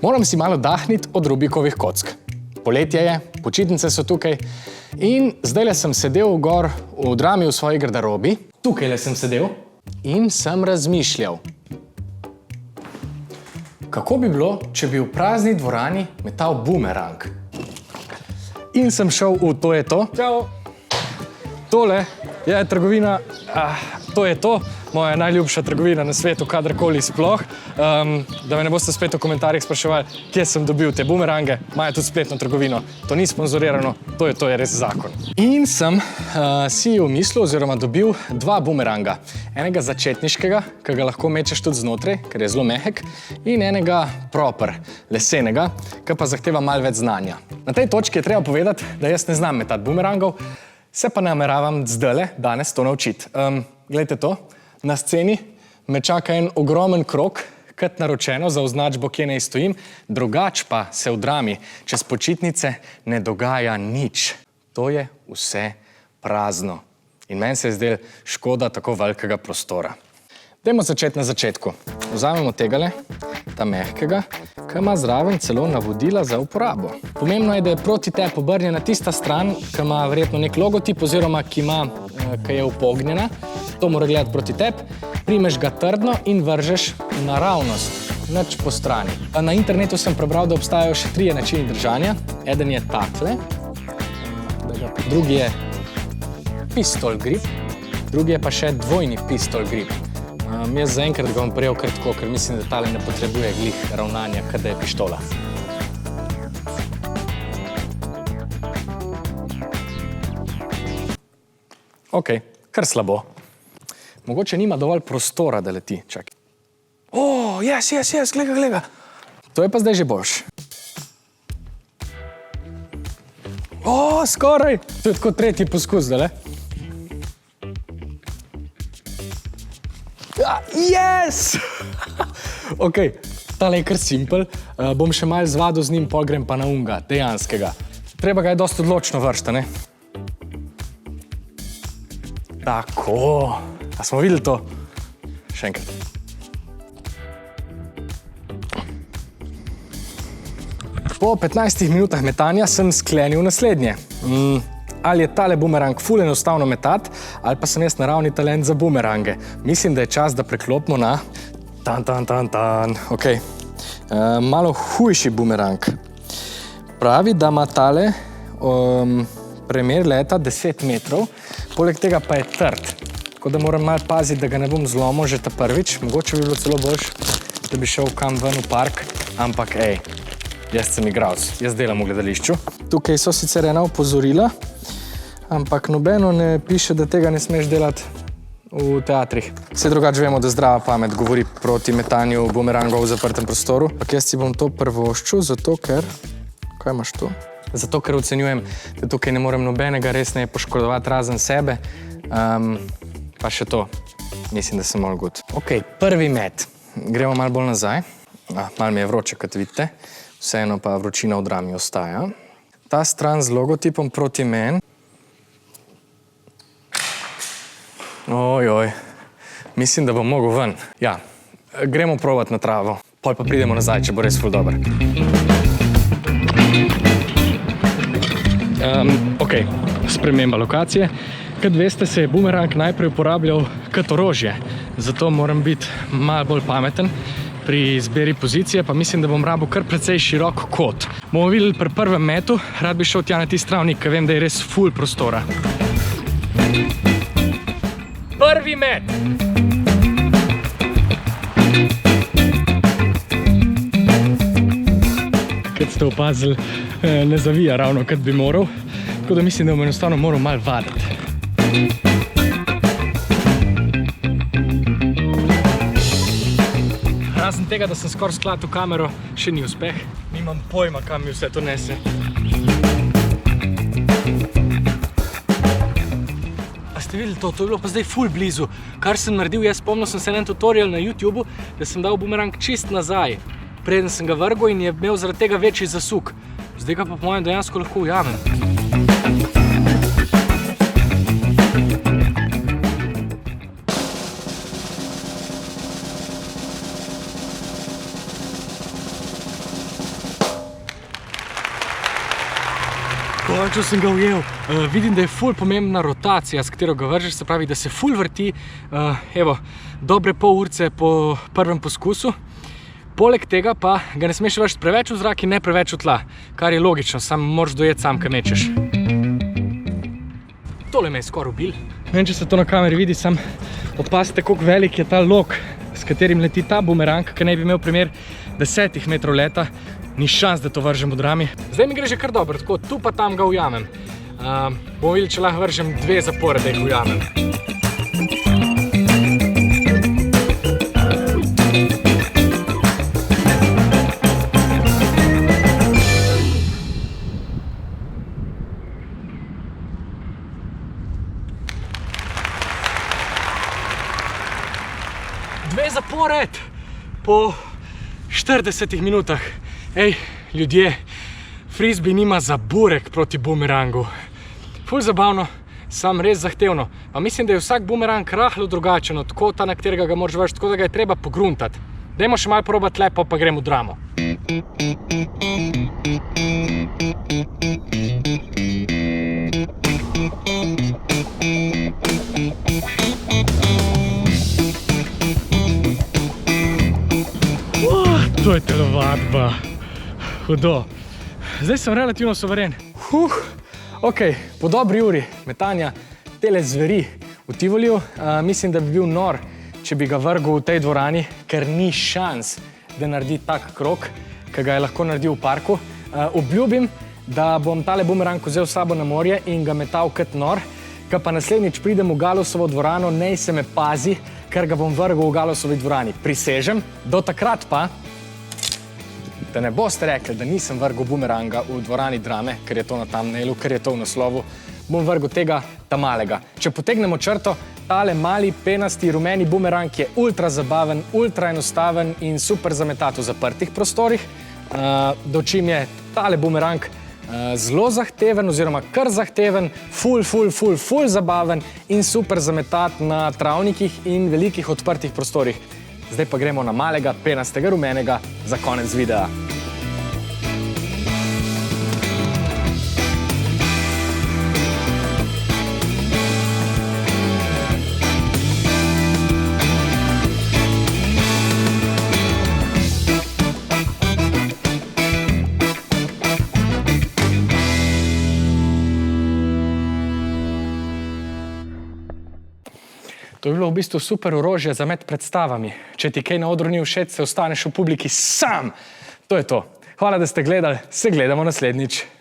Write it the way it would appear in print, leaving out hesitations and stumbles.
Moram si malo dahniti od Rubikovih kock. Poletje je, počitnice so tukaj in zdajle sem sedel gor v Drami v svoji garderobi. Tukajle sem sedel in sem razmišljal, kako bi bilo, če bi v prazni dvorani metal bumerang. In sem šel v To je to. Čau! Tole je trgovina, to je to, moja najljubša trgovina na svetu, kadarkoli sploh. Da me ne boste spet v komentarjih spraševali, kje sem dobil te bumerange, imajo tudi spletno trgovino. To ni sponzorirano, to je res zakon. In sem si umislil oziroma dobil dva bumeranga. Enega začetniškega, ki ga lahko mečeš tudi znotraj, ker je zelo mehek, in enega proper, lesenega, ki pa zahteva malo več znanja. Na tej točki je treba povedati, da jaz ne znam metati bumerangov, se pa nameravam zdajle, danes to naučiti. Glejte to, na sceni me čaka en ogromen krog, kot naročeno za označbo, kje naj stojim, drugač pa se v Drami čez počitnice ne dogaja nič. To je vse prazno. In meni se je zdelo škoda tako velikega prostora. Dajmo začeti na začetku. Vzamemo tegale, ta mehkega, ki ima zraven celo navodila za uporabo. Pomembno je, da je proti tebi obrnjena tista stran, ki ima verjetno nek logotip oziroma ki je upognjena. To mora gledati proti tebi. Primeš ga trdno in vržeš naravnost, nič po strani. Na internetu sem prebral, da obstajajo še 3 načini držanja. Eden je takle, drugi je pistol grip, drugi je pa še dvojni pistol grip. Jaz zaenkrat ga bom prijel kar tako, ker mislim, da tale ne potrebuje glih ravnanja, kad je pištola. Ok, kar slabo. Mogoče nima dovolj prostora, da leti. Čakaj. Yes, gleda. To je pa zdaj že boljš. Skoraj! To je tako 3. poskus, zdajle. Yes! Ok, tale je kar simpel. Bom še malo zvadil z njim, pol grem pa na unga, dejanskega. Treba ga je dosti odločno vršta, ne? Tako. A smo videli to? Še enkrat. Po 15 minutah metanja sem sklenil naslednje. Ali je tale bumerang ful enostavno metati, ali pa sem jaz naravni talent za bumerange. Mislim, da je čas, da preklopimo na Ok. Malo hujši bumerang. Pravi, da ima tale premer leta 10 metrov, poleg tega pa je trd. Tako da moram malo paziti, da ga ne bom zlomil že ta prvič. Mogoče bi bilo celo boljše, da bi šel kam ven v park, ampak jaz sem igralec, jaz delam v gledališču. Tukaj so sicer ena opozorila, ampak nobeno ne piše, da tega ne smeš delati v teatrih. Vse drugače vemo, da zdrava pamet govori proti metanju bumerangov v zaprtem prostoru. Ampak jaz si bom to prvoščil, zato ker... Kaj imaš tu? Zato ker ocenjujem, da tukaj ne morem nobenega resneje poškodovati razen sebe. Pa še to. Mislim, da sem malo good. Ok, prvi met. Gremo malo bolj nazaj. Malo mi je vroče, kot vidite. Vseeno pa vročina v Drami ostaja. Ta stran z logotipom proti meni. Ojoj, mislim, da bom mogel ven. Ja, gremo provat na travo, pol pa pridemo nazaj, če bo res ful dober. Ok, sprememba lokacije. Kot veste, se je bumerang najprej uporabljal kot orožje, zato moram biti malo bolj pameten pri izbiri pozicije, pa mislim, da bom rabil kar precej širok kot. Bomo videli pri prvem metu, rad bi šel tja na tisti travnik, ker vem, da je res ful prostora. Prvi met! Kot ste opazili, ne zavija ravno, kot bi moral, tako da mislim, da bom enostavno moral malo vaditi. Razen tega, da sem skoraj sklatil kamero, še ni uspeh. Nimam pojma, kam mi vse to nese. Ste videli to? To je bilo pa zdaj ful blizu. Kar sem naredil, jaz spomnil sem se en tutorial na YouTubeu, da sem dal bumerang čist nazaj, preden sem ga vrgel in je imel zaradi tega večji zasuk. Zdaj ga pa po mojem dejansko lahko ujamem. Končno sem ga ujel. Vidim, da je ful pomembna rotacija, s katero ga vržeš, se pravi, da se ful vrti. Evo, dobre pol urce po prvem poskusu. Poleg tega pa ga ne smeš vršiti preveč v zrak in ne preveč v tla, kar je logično, sam moraš dojeti sam, kar mečeš. Tole me je skoraj ubil. Ne vem, če se to na kameri vidi, sam opazite, koliko velik je ta lok, s katerim leti ta bumerang, ki naj bi imel primer 10 metrov leta. Ni šans, da to vržem v drami. Zdaj mi gre že kar dobro, tako tu pa tam ga ujamem. Bomo videli, če lahko vržem 2 zapore, da jih ujamem. Dve zapored po 40 minutah. Ej, ljudje, frisbee nima za burek proti bumerangu. Ful zabavno, sam res zahtevno. Pa mislim, da je vsak bumerang rahlo drugačen od kota, na katerega ga moraš vršiti, tako da ga je treba pogruntati. Dajmo še malo probati lepo, pa gremo v dramo. To je telovadba. Hudo. Zdaj sem relativno suveren. Ok, po dobri uri metanja tele zveri v Tivoliju, mislim, da bi bil nor, če bi ga vrgel v tej dvorani, ker ni šans, da naredi tak krog, ki ga je lahko naredil v parku. Obljubim, da bom tale bumerang vzel s sabo na morje in ga metal kot nor, ko pa naslednjič pridem v Galusovo dvorano, naj se me pazi, ker ga bom vrgel v Galusovi dvorani. Prisežem, do takrat pa, da ne boste rekli, da nisem vrgel bumeranga v dvorani Drame, ker je to na thumbnailu, ker je to v naslovu, bom vrgel tega ta-malega. Če potegnemo črto, tale mali, penasti, rumeni bumerang je ultra zabaven, ultra enostaven in super za metati v zaprtih prostorih. Dočim je tale bumerang zelo zahteven oziroma kar zahteven, ful zabaven in super za metati na travnikih in velikih odprtih prostorih. Zdaj pa gremo na malega, penastega, rumenega za konec videa. To bi bilo v bistvu super orožje za med predstavami. Če ti kaj na odru ni všeč, se ostaneš v publiki sam. To je to. Hvala, da ste gledali. Se gledamo naslednjič.